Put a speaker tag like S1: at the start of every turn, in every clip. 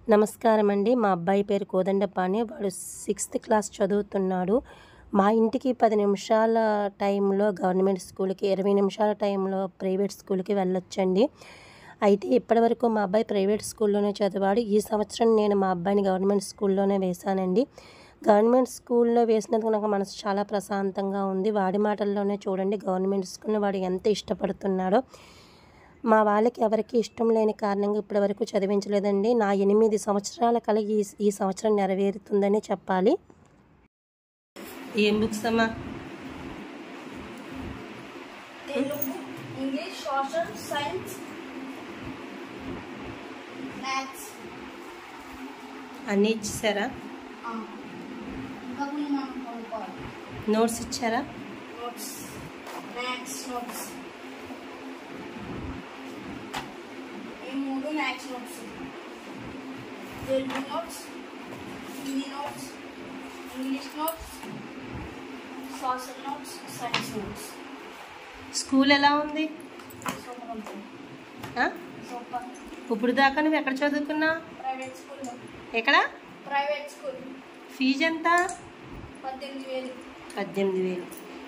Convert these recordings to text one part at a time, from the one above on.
S1: నమస్కారం అండి. మా అబ్బాయి పేరు కోదండపాణి. వాడు 6th క్లాస్ చదువుతున్నాడు. మా ఇంటికి 10 నిమిషాల టైంలో గవర్నమెంట్ స్కూల్‌కి, 20 నిమిషాల టైంలో ప్రైవేట్ స్కూల్‌కి వెళ్ళొచ్చండి. అయితే ఇప్పటివరకు మా అబ్బాయి ప్రైవేట్ స్కూల్లోనే చదివాడు. ఈ సంవత్సరం నేను మా అబ్బాయిని గవర్నమెంట్ స్కూల్లోనే వేశానండి. గవర్నమెంట్ స్కూల్‌లో వేసినందుకు నాకు మనసు చాలా ప్రశాంతంగా ఉంది. వాడి మాటల్లోనే చూడండి గవర్నమెంట్ స్కూల్‌ని వాడు ఎంత ఇష్టపడుతున్నాడో. మా వాళ్ళకి ఎవరికీ ఇష్టం లేని కారణంగా ఇప్పటివరకు చదివించలేదండి. నా 8 సంవత్సరాల కల ఈ సంవత్సరం నెరవేరుతుందని చెప్పాలి. ఏం బుక్స్ అమ్మా?
S2: Telugu, English, social, science, maths
S1: అన్నీ ఇచ్చేసారా?
S2: ఇంకా కొన్ని మనం కొనుక్కోవాలి.
S1: నోట్స్ ఇచ్చారా?
S2: నోట్స్, మ్యాథ్స్ నోట్స్, ఈ 3 maths notes, Telugu notes, Hindi notes, English notes, social notes, science notes.
S1: School ఎలా ఉంది?
S2: సూపర్ ఉంటుంది. సూపర్.
S1: ఇప్పుడు దాకా నువ్వు ఎక్కడ చదువుకున్నావు?
S2: ప్రైవేట్ స్కూల్లో.
S1: ఎక్కడ?
S2: Private school.
S1: ఫీజు ఎంత?
S2: 18,000.
S1: 18,000.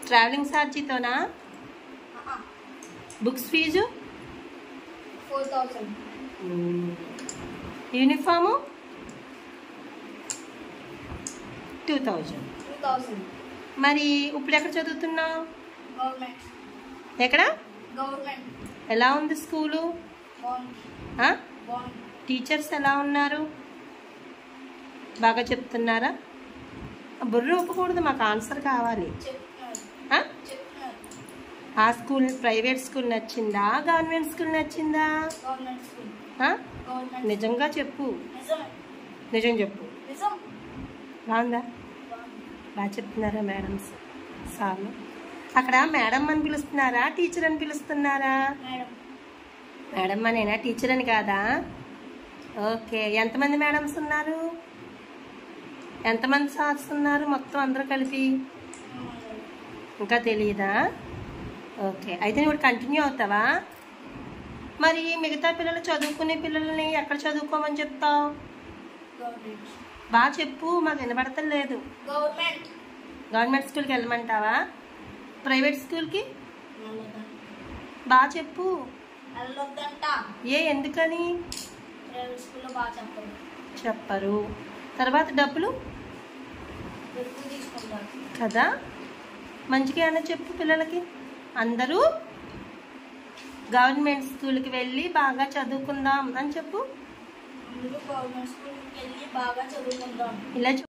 S1: ట్రావెలింగ్ ఛార్జీతోనా? Books fees
S2: 4,000.
S1: యూనిఫాము 2,000.
S2: 2,000.
S1: మరి ఇప్పుడు ఎక్కడ చదువుతున్నావు?
S2: గవర్నమెంట్.
S1: ఎక్కడ?
S2: గవర్నమెంట్.
S1: ఎలా ఉంది స్కూలు?
S2: బాగుంది. బాగుంది.
S1: టీచర్స్ ఎలా ఉన్నారు? బాగా చెప్తున్నారా? బుర్ర ఒప్పకూడదు, మాకు ఆన్సర్ కావాలి.
S2: చెప్తున్నారు.
S1: ఆ స్కూల్ ప్రైవేట్ స్కూల్ నచ్చిందా, గవర్నమెంట్ స్కూల్ నచ్చిందా?
S2: Government school. గవర్నమెంట్.
S1: నిజంగా చెప్పు.
S2: నిజమే.
S1: నిజం చెప్పు.
S2: నిజం.
S1: బాగుందా? బాగా చెప్తున్నారా మేడమ్స్, సార్లు? అక్కడ మేడం అని పిలుస్తున్నారా, టీచర్ అని పిలుస్తున్నారా?
S2: మేడం.
S1: మేడం అనేనా, టీచర్ అని కాదా? ఓకే. ఎంతమంది మేడమ్స్ ఉన్నారు? ఎంతమంది సార్స్ ఉన్నారు మొత్తం అందరూ కలిపి? ఇంకా తెలియదా? ఓకే. అయితే నువ్వు కంటిన్యూ అవుతావా? మరి మిగతా పిల్లలు, చదువుకునే పిల్లల్ని ఎక్కడ చదువుకోమని చెప్తావు?
S2: గవర్నమెంట్.
S1: బాగా చెప్పు, మాకు వినబడతలేదు.
S2: గవర్నమెంట్.
S1: గవర్నమెంట్ స్కూల్కి వెళ్ళమంటావా? ప్రైవేట్ స్కూల్కి? బాగా చెప్పు.
S2: వెళ్ళొద్దంట.
S1: ఎందుకని?
S2: ప్రైవేట్ స్కూల్లో బాగా చెప్పరు.
S1: చెప్పరు. తర్వాత డబ్బులు
S2: ఎక్కువ తీసుకుంటారు
S1: కదా. మంచిగా ఏమైనా చెప్పు పిల్లలకి. అందరూ గవర్నమెంట్ స్కూల్కి వెళ్ళి బాగా చదువుకుందాం అని చెప్పు.
S2: అందరూ గవర్నమెంట్ స్కూల్కి వెళ్ళి బాగా చదువుకుందాం
S1: ఇలా